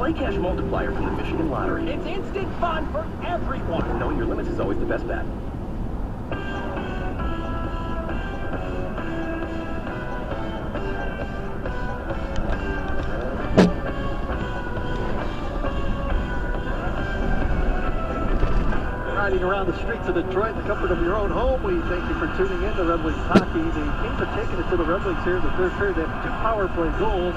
Play Cash Multiplier from the Michigan Lottery. It's instant fun for everyone. Knowing your limits is always the best bet. Riding around the streets of Detroit in the comfort of your own home, we thank you for tuning in to Red Wings hockey. The Kings are taking it to the Red Wings here in the third period. They have 2 power play goals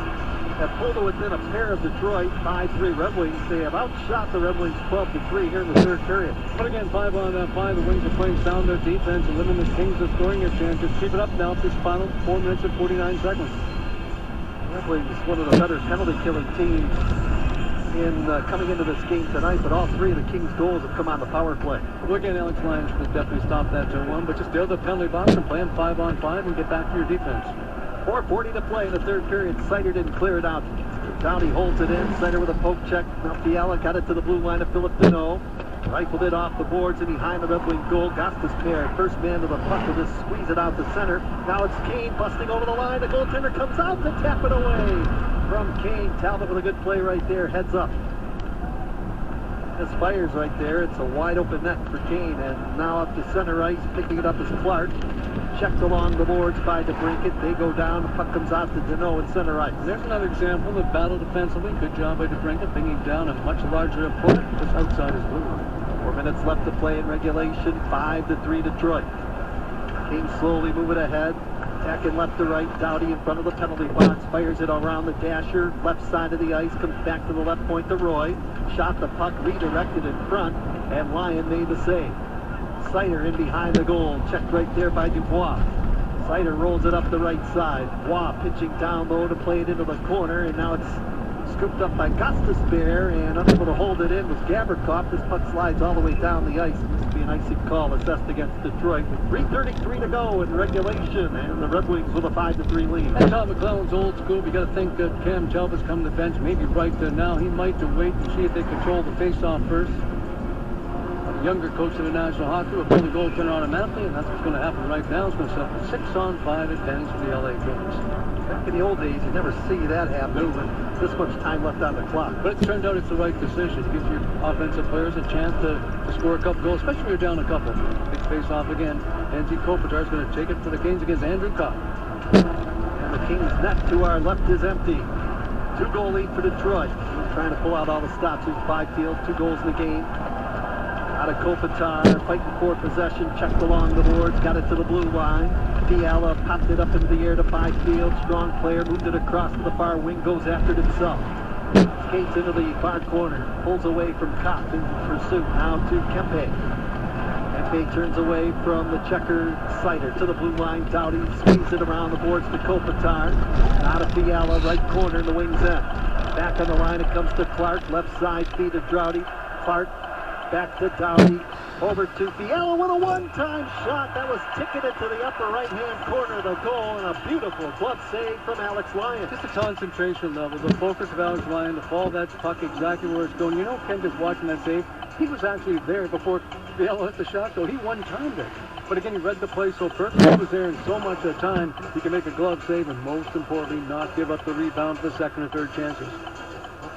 that pulled it within a pair of Detroit. 5-3 Red Wings. They have outshot the Red Wings 12-3 here in the third period. But again, 5-on-5, the Wings are playing sound their defense and limiting the Kings of scoring their chances. Keep it up now for this final 4 minutes and 49 seconds. Red Wings, one of the better penalty-killing teams in coming into this game tonight, but all 3 of the Kings' goals have come on the power play. Well, again, Alex Lyon should have definitely stopped that turn 1, but just the other penalty box and play them 5-on-5 and get back to your defense. 4:40 to play in the third period. Sider didn't clear it out. Downey holds it in. Sider with a poke check. Now Fiala got it to the blue line of Philip Deneau. Rifled it off the boards and behind the Red Wing goal. Gostisbehere, first man to the puck, will just squeeze it out the center. Now it's Kane busting over the line. The goaltender comes out to tap it away from Kane. Talbot with a good play right there. Heads up. This fires right there. It's a wide open net for Kane. And now up to center ice. Picking it up is Clark. Checked along the boards by DeBrincat. They go down. The puck comes out to Deneau in center ice. There's another example of battle defensively. Good job by DeBrincat, bringing down a much larger opponent just outside his blue line. 4 minutes left to play in regulation. 5-3 Detroit. Kings slowly moving ahead. Attacking left to right. Doughty in front of the penalty box. Fires it around the dasher. Left side of the ice. Comes back to the left point to Roy. Shot the puck. Redirected in front. And Lyon made the save. Sider in behind the goal. Checked right there by Dubois. Sider rolls it up the right side. Dubois pitching down low to play it into the corner. And now it's scooped up by Gostisbehere. And unable to hold it in was Gavrikov. This puck slides all the way down the ice. This will be an icing call assessed against Detroit. With 3:33 to go in regulation. And the Red Wings with a 5-3 lead. And Todd McClellan's old school. You got to think that Cam Talbot's come to the bench. Maybe right there now. He might to wait and see if they control the face-off first. Younger coach in the National Hockey will pull the goaltender automatically, and that's what's going to happen right now. It's going to set a 6-on-5 advantage for the LA Kings. Back in the old days, you never see that happen with this much time left on the clock. But it turned out it's the right decision. It gives your offensive players a chance to score a couple goals, especially when you're down a couple. Big face-off again. Anze Kopitar is going to take it for the Kings against Andrew Copp. And the Kings' net to our left is empty. 2-goal lead for Detroit. Trying to pull out all the stops. Here's Byfield, 2 goals in the game. Out of Kopitar, fighting for possession, checked along the boards, got it to the blue line. Fiala popped it up into the air to Byfield, strong player, moved it across to the far wing, goes after it himself. Skates into the far corner, pulls away from Kopp in pursuit, now to Kempe. Kempe turns away from the checker, Sider to the blue line, Doughty squeezes it around the boards to Kopitar. Out of Fiala, right corner in the wing's end. Back on the line, it comes to Clark, left side feed to Doughty. Clark back to Doughty, over to Fiala with a one-time shot that was ticketed to the upper right-hand corner of the goal, and a beautiful glove save from Alex Lyon. Just the concentration level, the focus of Alex Lyon, to follow that puck exactly where it's going. You know, Ken just watching that save, he was actually there before Fiala hit the shot, so he one-timed it. But again, he read the play so perfectly. He was there in so much of the time, he can make a glove save, and most importantly, not give up the rebound for the second or third chances.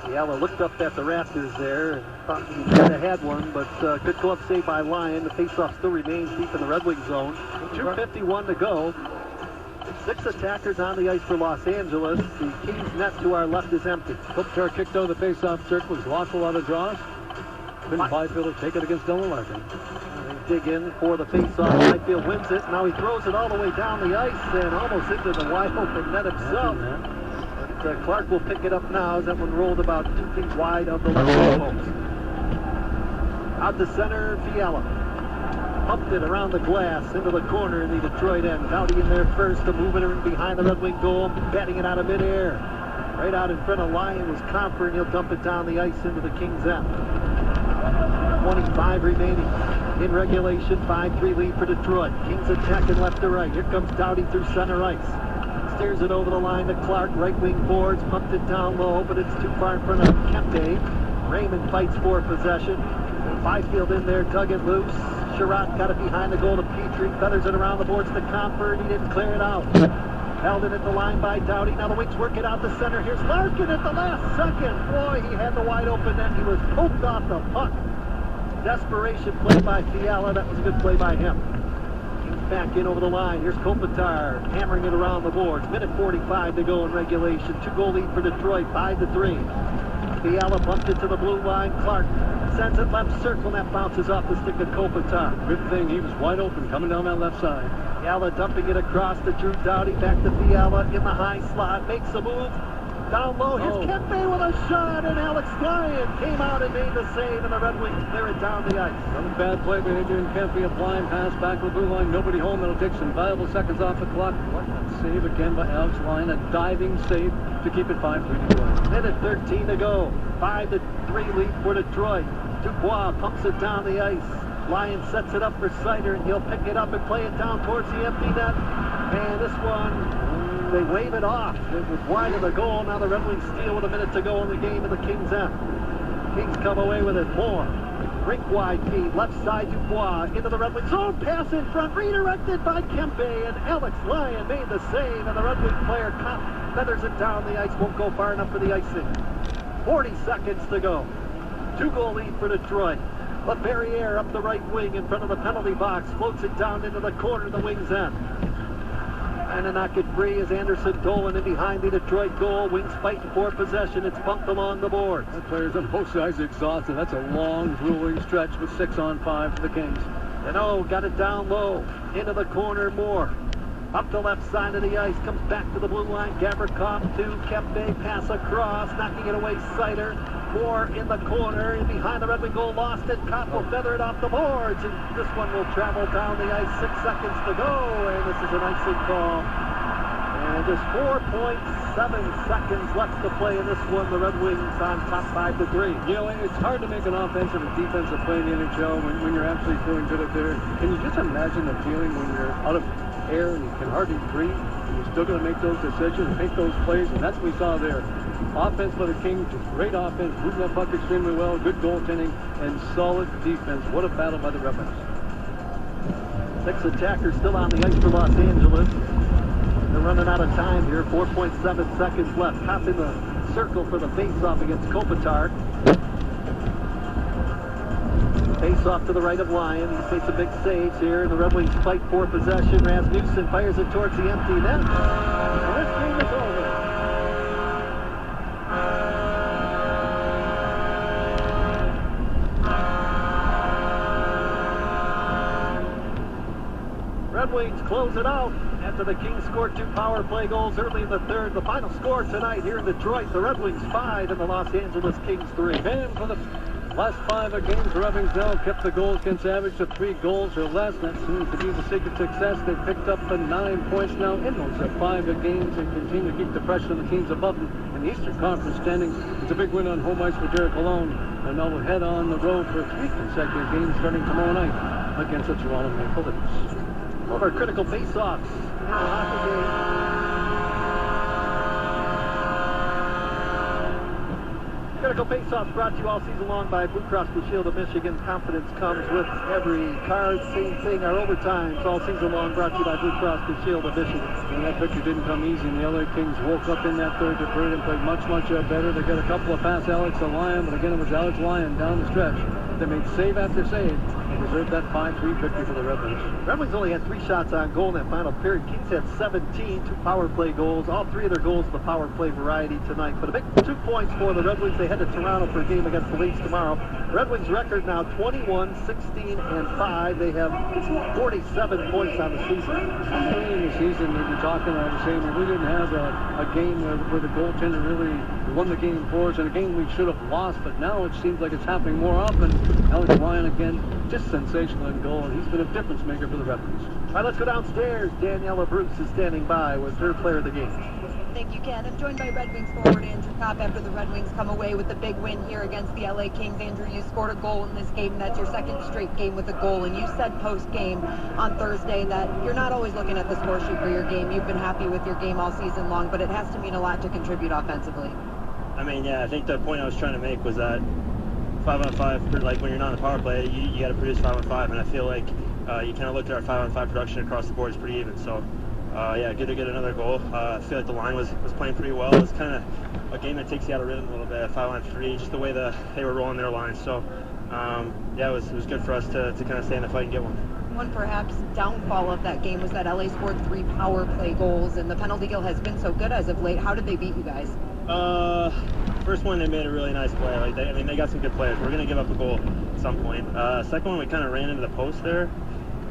Fiala looked up at the rafters there and thought he might have had one, but good glove save by Lyon. The faceoff still remains deep in the Red Wings zone. 2:51 to go. 6 attackers on the ice for Los Angeles. The Kings' net to our left is empty. Kopitar kicked out of the faceoff circle, has lost a lot of draws. Couldn't Byfield take it against Dylan Larkin. They dig in for the faceoff. Byfield wins it. Now he throws it all the way down the ice and almost into the wide open net himself. Clark will pick it up now as that one rolled about 2 feet wide of the left post. Out to center, Fiala. Pumped it around the glass into the corner in the Detroit end. Doughty in there first to move it in behind the Red Wing goal, batting it out of midair. Right out in front of Lyon was Comfer, and he'll dump it down the ice into the Kings' end. 25 remaining in regulation, 5-3 lead for Detroit. Kings attacking left to right. Here comes Doughty through center ice. Steers it over the line to Clark, right wing boards, pumped it down low, but it's too far in front of Kempe. Raymond fights for possession. Byfield in there, dug it loose. Sherratt got it behind the goal to Petrie, feathers it around the boards to Comfort. He didn't clear it out. Held in at the line by Doughty. Now the Wings work it out the center. Here's Larkin at the last second. Boy, he had the wide open net. He was poked off the puck. Desperation play by Fiala. That was a good play by him. Kings back in over the line. Here's Kopitar hammering it around the boards. Minute 45 to go in regulation. 2-goal lead for Detroit, 5-3. Fiala bumped it to the blue line. Clark sends it left circle, and that bounces off the stick of Kopitar. Good thing he was wide open coming down that left side. Fiala dumping it across to Drew Doughty. Back to Fiala in the high slot. Makes a move. Down low. Here's Kempe with a shot, and Alex Lyon came out and made the save, and the Red Wings clear it down the ice. Another bad play by Adrian Kempe. A blind pass back to the blue line. Nobody home. That'll take some valuable seconds off the clock. What a save again by Alex Lyon. A diving save to keep it 5-3 Detroit. Minute 13 to go. 5-3 lead for Detroit. Dubois pumps it down the ice. Lyon sets it up for Sider, and he'll pick it up and play it down towards the empty net. And this one, they wave it off. It was wide of the goal. Now the Red Wings steal with a minute to go in the game of the Kings end. Kings come away with it. More. Rink wide feed. Left side Dubois into the Red Wings zone. Pass in front. Redirected by Kempe. And Alex Lyon made the save. And the Red Wings player feathers it down the ice. Won't go far enough for the icing. 40 seconds to go. 2-goal lead for Detroit. LaPerriere up the right wing in front of the penalty box. Floats it down into the corner of the Wings end. Trying to knock it free is Anderson Dolan in behind the Detroit goal. Wings fighting for possession. It's bumped along the board. The players on both sides are exhausted. That's a long, grueling stretch with 6-on-5 for the Kings. Dano got it down low. Into the corner, Moore. Up the left side of the ice. Comes back to the blue line. Gavrikov to Kempe. Pass across. Knocking it away, Sider. Moore in the corner. In behind the Red Wing goal. Lost it. Kopp will feather it off the boards. And this one will travel down the ice. 6 seconds to go. And this is an icing call. And just 4.7 seconds left to play in this one. The Red Wings on top 5-3. You know, it's hard to make an offensive and defensive play in the NHL when you're actually feeling good up there. Can you just imagine the feeling when you're out of air and you can hardly breathe, and you're still going to make those decisions, make those plays, and that's what we saw there. Offense by the Kings, just great offense, moving that puck extremely well, good goaltending, and solid defense. What a battle by the Red Wings. 6 attackers still on the ice for Los Angeles. They're running out of time here. 4.7 seconds left. Hop in the circle for the face-off against Kopitar. Face-off to the right of Lyon. He's made some big saves here. The Red Wings fight for possession. Rasmussen fires it towards the empty net. And this game is over. Red Wings close it out after the Kings scored 2 power play goals early in the third. The final score tonight here in Detroit, the Red Wings 5 and the Los Angeles Kings 3. And for the last 5 games, the Red Wings now kept the goals against average to 3 goals or less. That seems to be the secret success. They've picked up 9 points now in those 5 games and continue to keep the pressure on the teams above them in the Eastern Conference standings. It's a big win on home ice for Derek Malone. And now we'll head on the road for 3 consecutive games starting tomorrow night against the Toronto Maple Leafs. One of our critical face-offs in the hockey game. Critical face-offs brought to you all season long by Blue Cross Blue Shield of Michigan. Confidence comes with every card. Same thing, our overtimes all season long brought to you by Blue Cross Blue Shield of Michigan. And that picture didn't come easy. And the LA Kings woke up in that third period and played much better. They got a couple of past Alex Lyon, but again, it was Alex Lyon down the stretch. They made save after save and deserved that 5-3 victory for the Red Wings. Red Wings only had 3 shots on goal in that final period. Kings had 17, 2 power play goals. All 3 of their goals the power play variety tonight. But a big 2 points for the Red Wings. They head to Toronto for a game against the Leafs tomorrow. Red Wings record now 21, 16, and 5. They have 47 points on the season. Early in the season, we were talking, I was saying, we didn't have a game where the goaltender really won the game for us, and a game we should have lost, but now it seems like it's happening more often. Alex Lyon again, just sensational in goal, and he's been a difference maker for the Red Wings. All right, let's go downstairs. Daniela Bruce is standing by with her player of the game. Thank you, Ken. I'm joined by Red Wings forward Andrew Kopp after the Red Wings come away with the big win here against the LA Kings. Andrew, you scored a goal in this game, and that's your 2nd straight game with a goal. And you said post-game on Thursday that you're not always looking at the score sheet for your game. You've been happy with your game all season long, but it has to mean a lot to contribute offensively. I mean, yeah, I think the point I was trying to make was that 5-on-5, like when you're not on the power play, you got to produce 5-on-5, and I feel like you kind of look at our 5-on-5 production across the board is pretty even. So yeah, good to get another goal. I feel like the line was playing pretty well. It was kind of a game that takes you out of rhythm a little bit, 5-on-3, just the way they were rolling their line. So, yeah, it was good for us to kind of stay in the fight and get one. One perhaps downfall of that game was that LA scored 3 power play goals, and the penalty kill has been so good as of late. How did they beat you guys? First one, they made a really nice play. Like they got some good players. We're gonna give up a goal at some point. Second one, we kind of ran into the post there,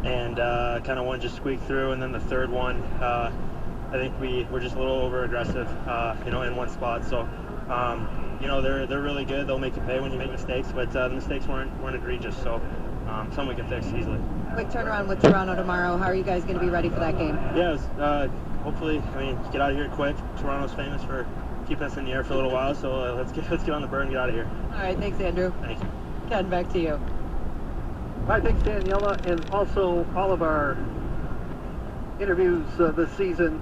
and kind of one just squeaked through. And then the third one, I think we were just a little over aggressive, in one spot. So, they're really good. They'll make you pay when you make mistakes, but the mistakes weren't egregious. So, something we can fix easily. Quick turnaround with Toronto tomorrow. How are you guys going to be ready for that game? Yeah, hopefully, get out of here quick. Toronto's famous for keeping us in the air for a little while, so let's get on the bird and get out of here. All right, thanks, Andrew. Thanks. Ken, back to you. All right, thanks, Daniela, and also all of our interviews this season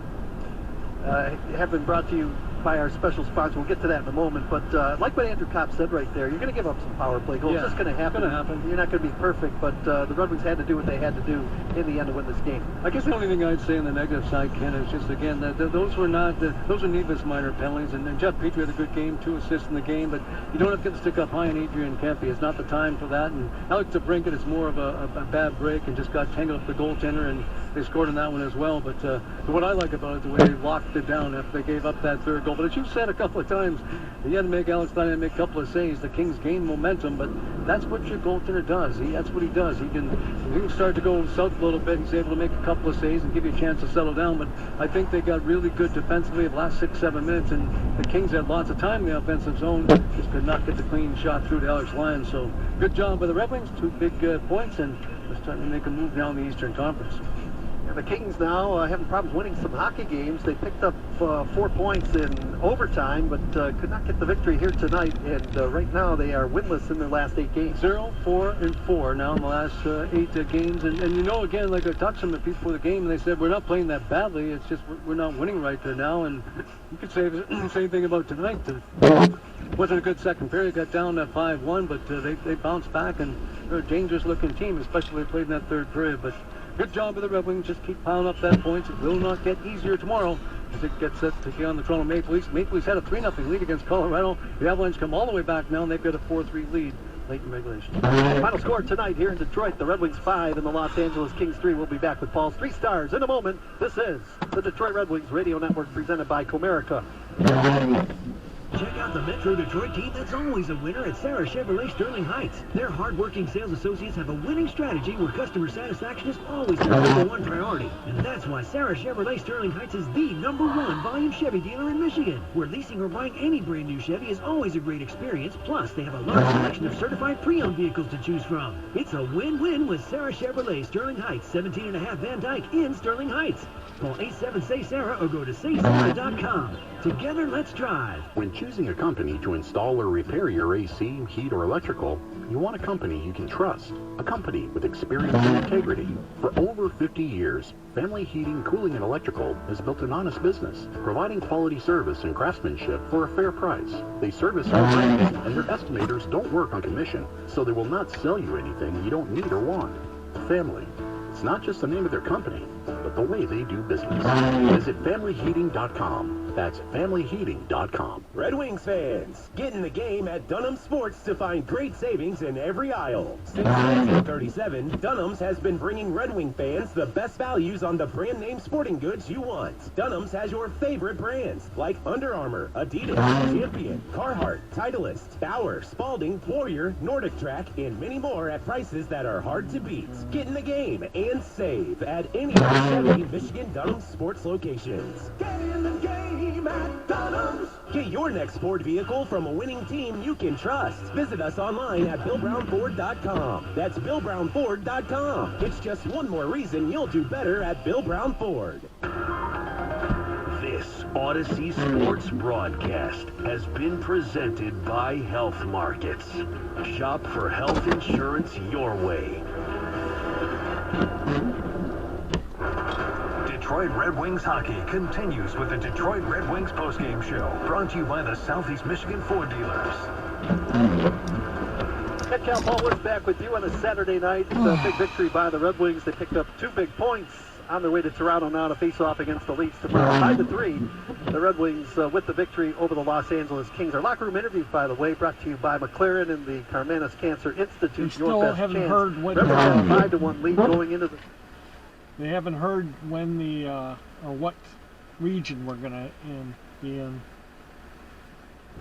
have been brought to you by our special sponsor. We'll get to that in a moment, but like what Andrew Kopp said right there, you're going to give up some power play goals. Yeah, It's just going to happen. It's going to happen. You're not going to be perfect, but the Red Wings had to do what they had to do in the end to win this game. I guess the only thing I'd say on the negative side, Ken, is just again that those were needless minor penalties. And Jeff Petrie had a good game, 2 assists in the game, but you don't have to get the stick up high on Adrian Kempe. It's not the time for that. And Alex DeBrincat is more of a bad break and just got tangled up the goaltender, and they scored on that one as well. But what I like about it is the way they locked it down after they gave up that third goal. But as you said a couple of times, you had to make Alex Stein make a couple of saves. The Kings gained momentum, but that's what your goaltender does. That's what he does. He can start to go south a little bit. He's able to make a couple of saves and give you a chance to settle down. But I think they got really good defensively the last 6-7 minutes, and the Kings had lots of time in the offensive zone, just could not get the clean shot through to Alex Lyon. So good job by the Red Wings. 2 big points, and they're starting to make a move now in the Eastern Conference. And the Kings now having problems winning some hockey games. They picked up 4 points in overtime, but could not get the victory here tonight. And right now they are winless in their last 8 games. 0-4-4 now in the last 8 games. And again, like I talked to some of the people before the game, and they said, we're not playing that badly. It's just we're not winning right there now. And you could say the same thing about tonight. Wasn't a good second period. Got down to 5-1, but they bounced back, and they're a dangerous-looking team, especially they played in that third period. But good job with the Red Wings. Just keep piling up that points. It will not get easier tomorrow as it gets set to take on the Toronto Maple Leafs. Maple Leafs had a 3-0 lead against Colorado. The Avalanche come all the way back now, and they've got a 4-3 lead late in regulation. Final score tonight here in Detroit. The Red Wings 5 and the Los Angeles Kings 3. We'll be back with Paul's 3 stars in a moment. This is the Detroit Red Wings Radio Network presented by Comerica. Check out the Metro Detroit team that's always a winner at Sarah Chevrolet Sterling Heights. Their hardworking sales associates have a winning strategy where customer satisfaction is always their #1 priority. And that's why Sarah Chevrolet Sterling Heights is the #1 volume Chevy dealer in Michigan, where leasing or buying any brand new Chevy is always a great experience. Plus, they have a large selection of certified pre-owned vehicles to choose from. It's a win-win with Sarah Chevrolet Sterling Heights, 17.5 Van Dyke in Sterling Heights. Call 87-SAY-SARAH or go to saysarah.com. Together, let's drive. When choosing a company to install or repair your AC, heat, or electrical, you want a company you can trust. A company with experience and integrity. For over 50 years, Family Heating, Cooling, and Electrical has built an honest business, providing quality service and craftsmanship for a fair price. They service all brands, and their estimators don't work on commission, so they will not sell you anything you don't need or want. Family. It's not just the name of their company, but the way they do business. Visit FamilyHeating.com. That's FamilyHeating.com. Red Wings fans, get in the game at Dunham Sports to find great savings in every aisle. Since 1937, Dunham's has been bringing Red Wing fans the best values on the brand name sporting goods you want. Dunham's has your favorite brands like Under Armour, Adidas, Champion, Carhartt, Titleist, Bauer, Spalding, Warrior, Nordic Track, and many more at prices that are hard to beat. Get in the game and save at any of the 70 Michigan Dunham Sports locations. Get in the game at Dunham's. Get your next Ford vehicle from a winning team you can trust. Visit us online at BillBrownFord.com. That's BillBrownFord.com. It's just one more reason you'll do better at Bill Brown Ford. This Odyssey Sports broadcast has been presented by Health Markets. Shop for health insurance your way. Detroit Red Wings hockey continues with the Detroit Red Wings postgame show, brought to you by the Southeast Michigan Ford dealers. Ed Cal Paul Woods back with you on a Saturday night. Big victory by the Red Wings. They picked up 2 big points on their way to Toronto now to face off against the Leafs tomorrow. 5-3. The Red Wings with the victory over the Los Angeles Kings. Our locker room interviews, by the way, brought to you by McLaren and the Carmanis Cancer Institute. We still haven't heard what 5-1 lead going into the. They haven't heard when the or what region we're gonna be in.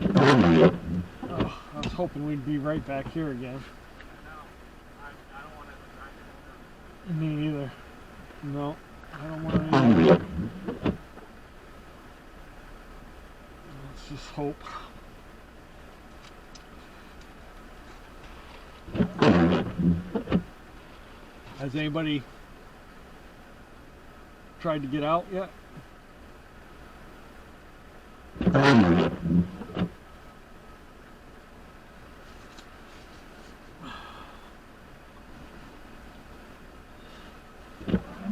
Oh, I was hoping we'd be right back here again. Me either. No, I don't want to either. Let's just hope. Has anybody tried to get out yet?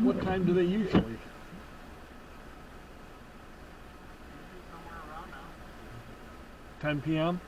What time do they usually? 10 p.m.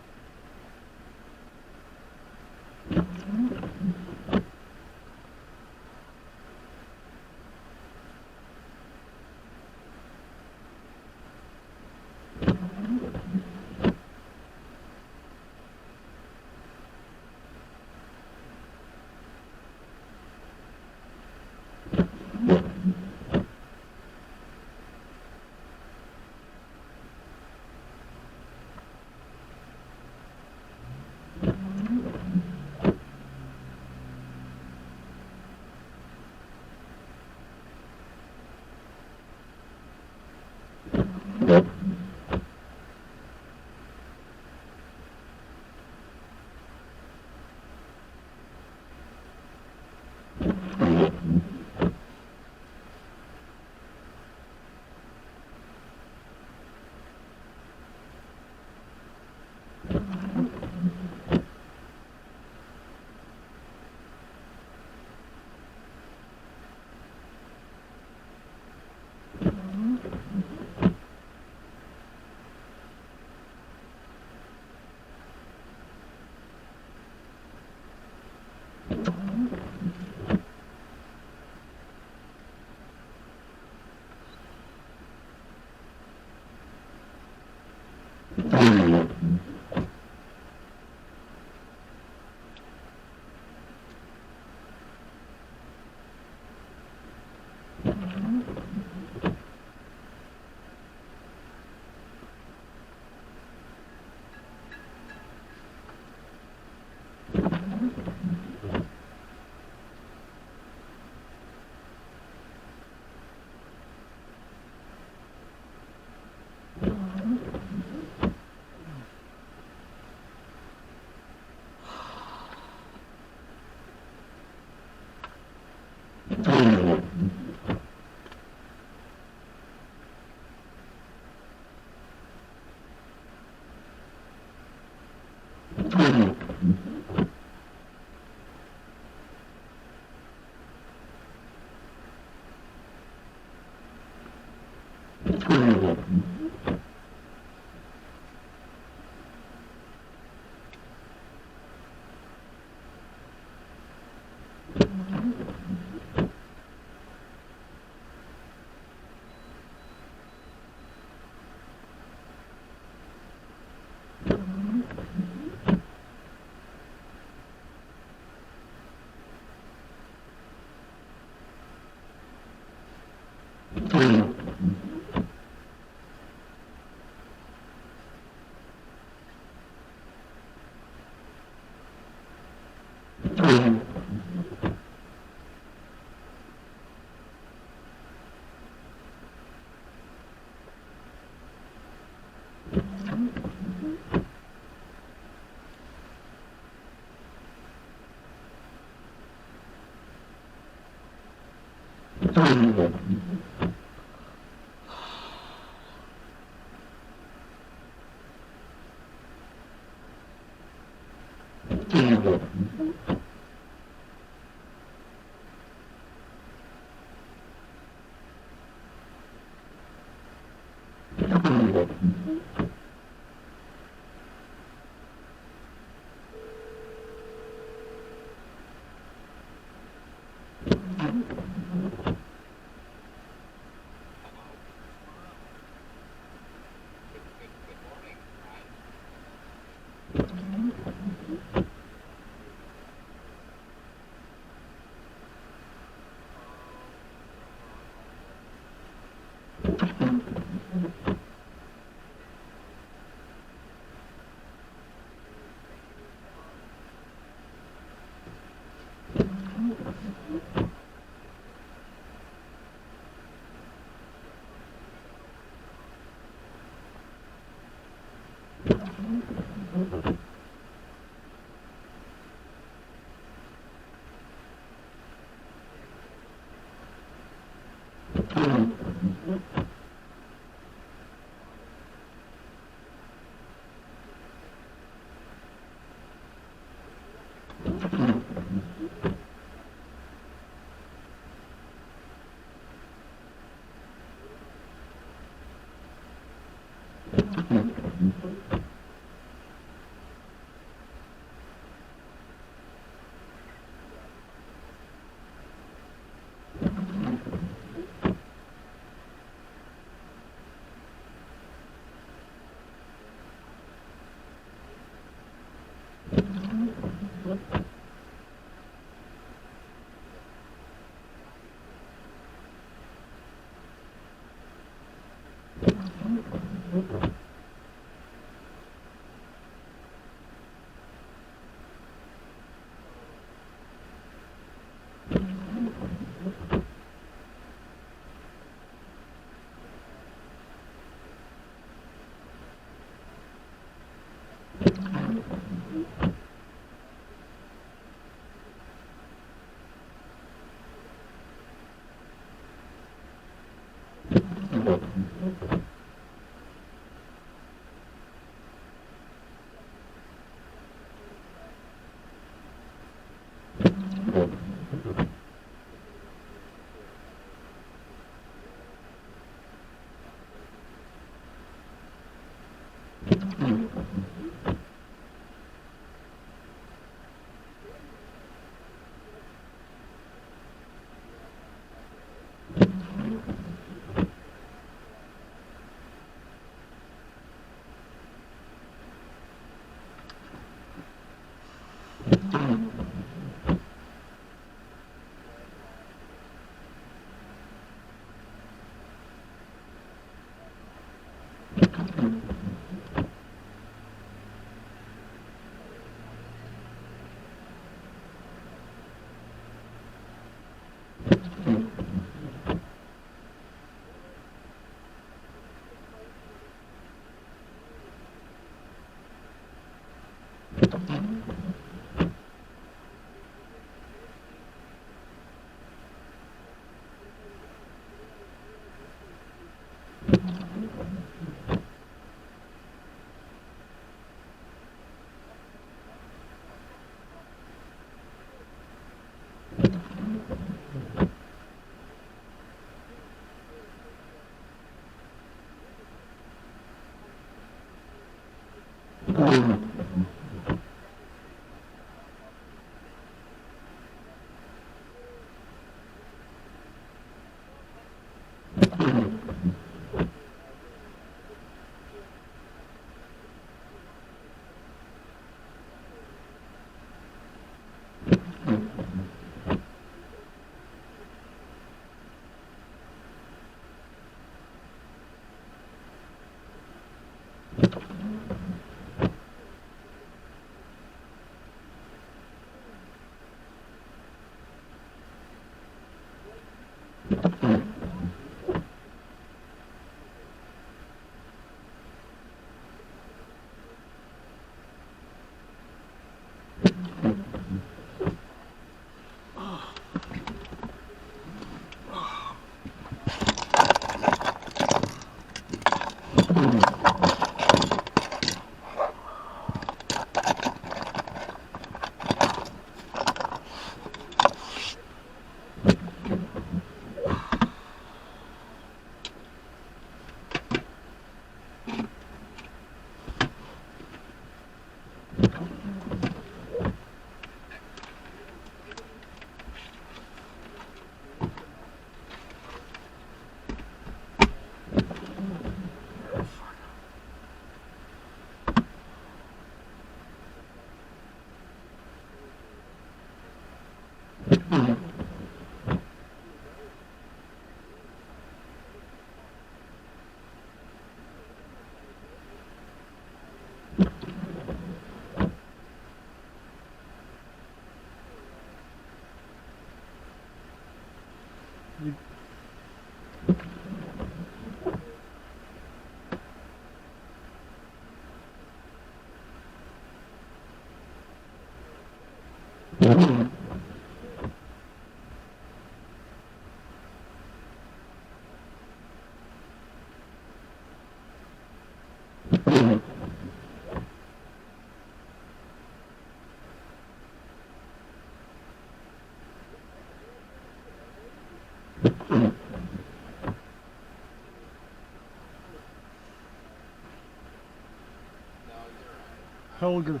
Helger.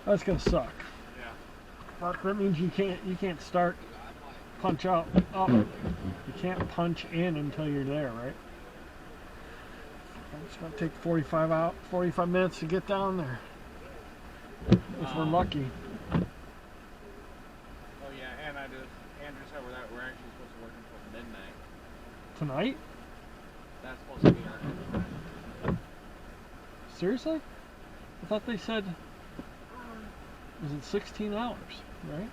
That's gonna suck. Yeah. That means you can't start punch out up. You can't punch in until you're there, right? It's gonna take 45 minutes to get down there. If we're lucky. Oh yeah, and Andrew said we're actually supposed to work until midnight. Tonight? That's supposed to be our time. Seriously? I thought they said, was it 16 hours, right?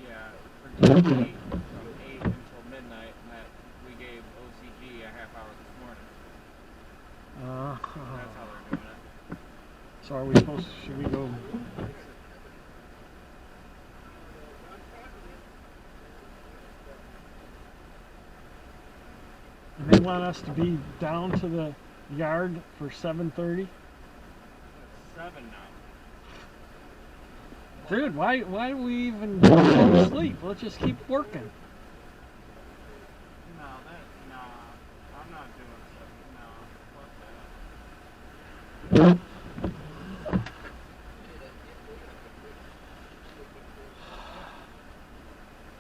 Yeah, for TV from 8 until midnight, and that we gave OCG a half hour this morning. That's how they're doing it. So are we supposed to, should we go? And they want us to be down to the yard for 7:30? It's 7 now. Dude, why do we even go to sleep? Let's just keep working. No, I'm not doing 7. No, fuck that.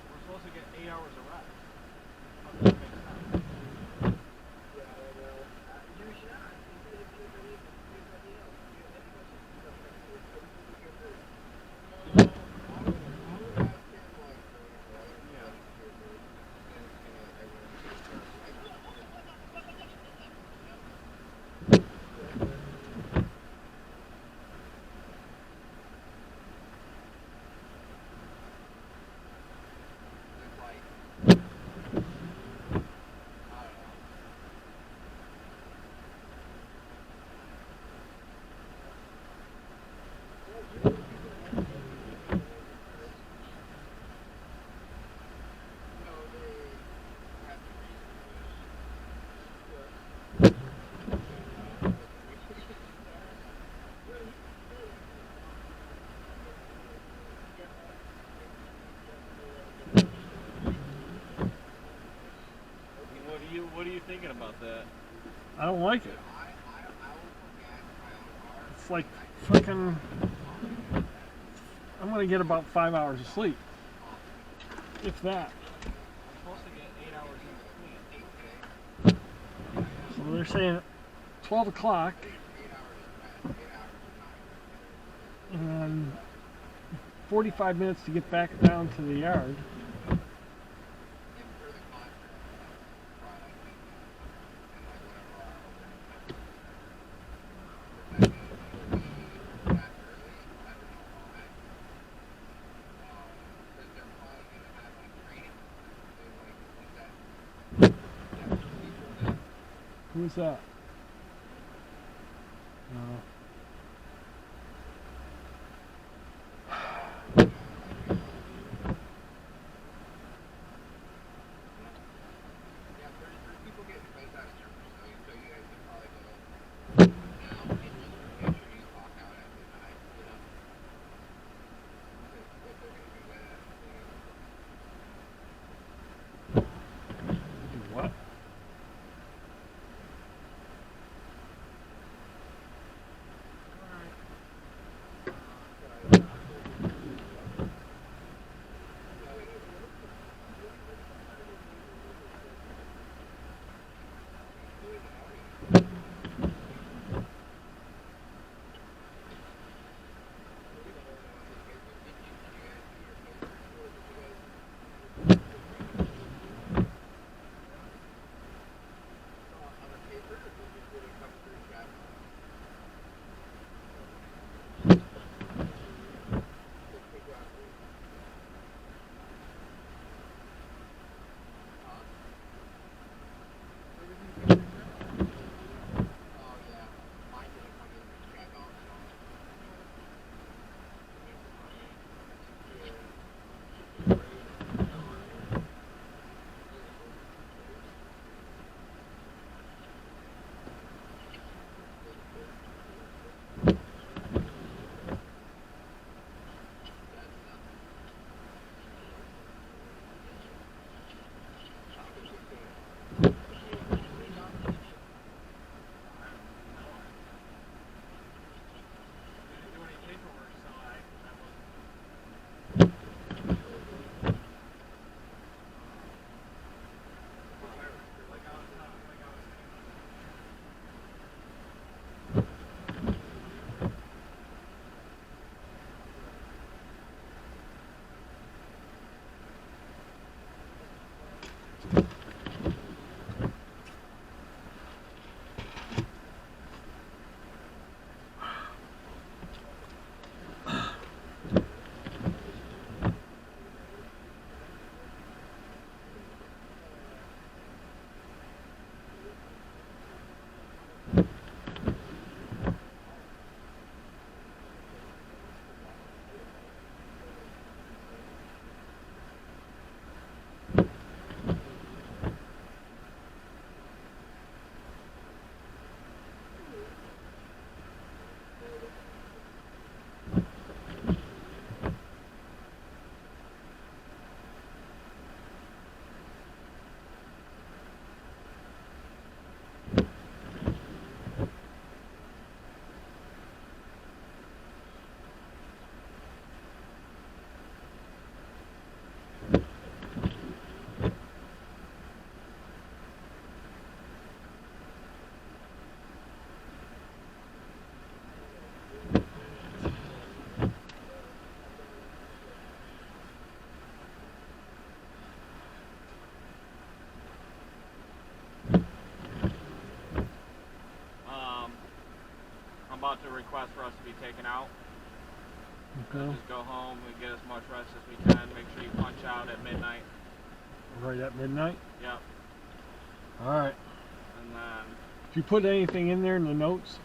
We're supposed to get 8 hours of rest. How does that make sense? What are you thinking about that? I don't like it. It's like fucking. I'm gonna get about 5 hours of sleep, if that. We're supposed to get 8 hours in between. So they're saying 12 o'clock, and 45 minutes to get back down to the yard. Who's that? No. What? a request for us to be taken out. Okay. Just go home and get as much rest as we can. Make sure you punch out at midnight. Right at midnight? Yep. Alright. And then... Did you put anything in there in the notes?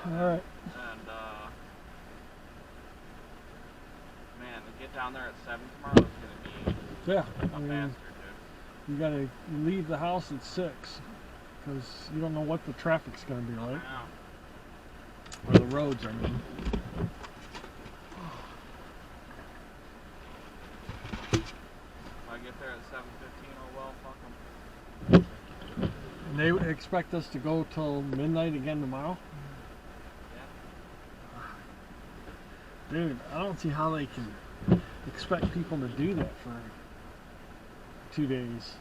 Alright. And, man, to get down there at 7 tomorrow is going to be Yeah, a bastard, dude. you gotta leave the house at 6, because you don't know what the traffic's gonna be like. I know. Or the roads, I mean. If I get there at 7:15, oh well, fuck them. And they expect us to go till midnight again tomorrow? Yeah. Dude, I don't see how they can expect people to do that for 2 days.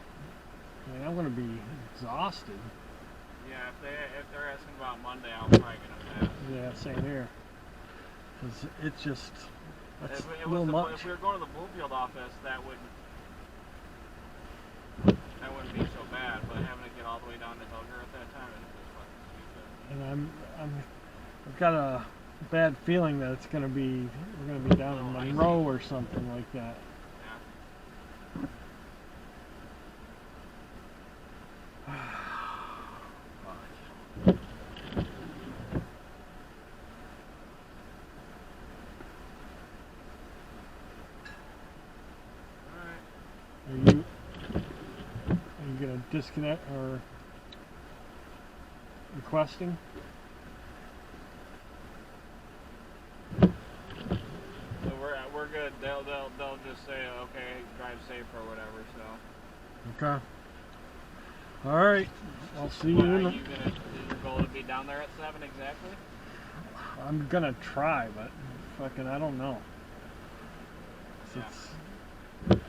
I mean, I'm gonna be exhausted. Yeah, if they're asking about Monday, I'm probably gonna pass. Yeah, same here. Cause it's just that's If a little much. If we were going to the Bluefield office, that wouldn't be so bad. But having to get all the way down to Delger at that time is just fucking stupid. And I've got a bad feeling that it's gonna be we're gonna be down in Monroe or something like that. Are you gonna disconnect or requesting? So we're good. They'll just say okay, drive safe or whatever. So. Okay. All right. I'll see you. Are you gonna? Is your goal to be down there at 7 exactly? I'm gonna try, but fucking I don't know.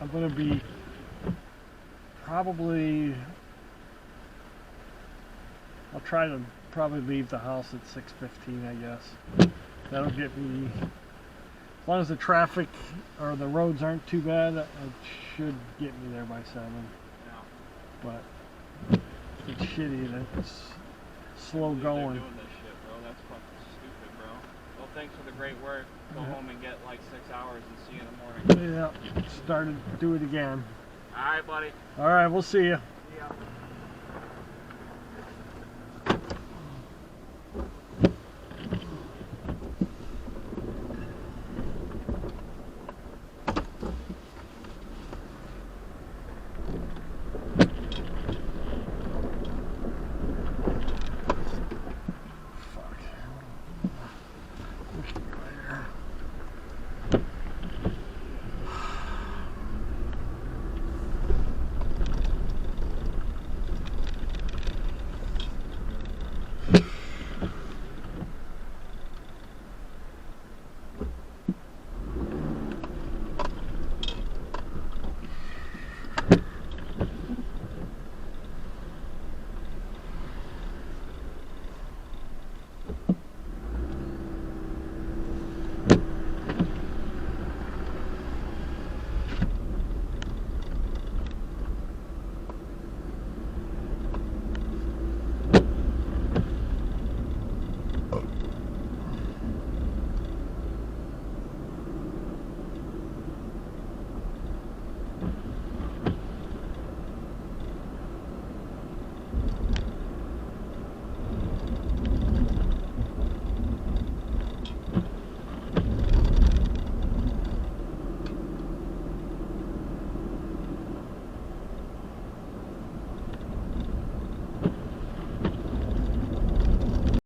I'm gonna be probably. I'll try to probably leave the house at 6:15, I guess. That'll get me. As long as the traffic or the roads aren't too bad, it should get me there by 7. Yeah. But it's shitty that it's slow going. They're doing this shit, bro. That's fucking stupid, bro. Well, thanks for the great work. Go home and get like 6 hours and see you in the morning. Yeah, started to do it again. All right, buddy. All right, we'll see you. Yeah.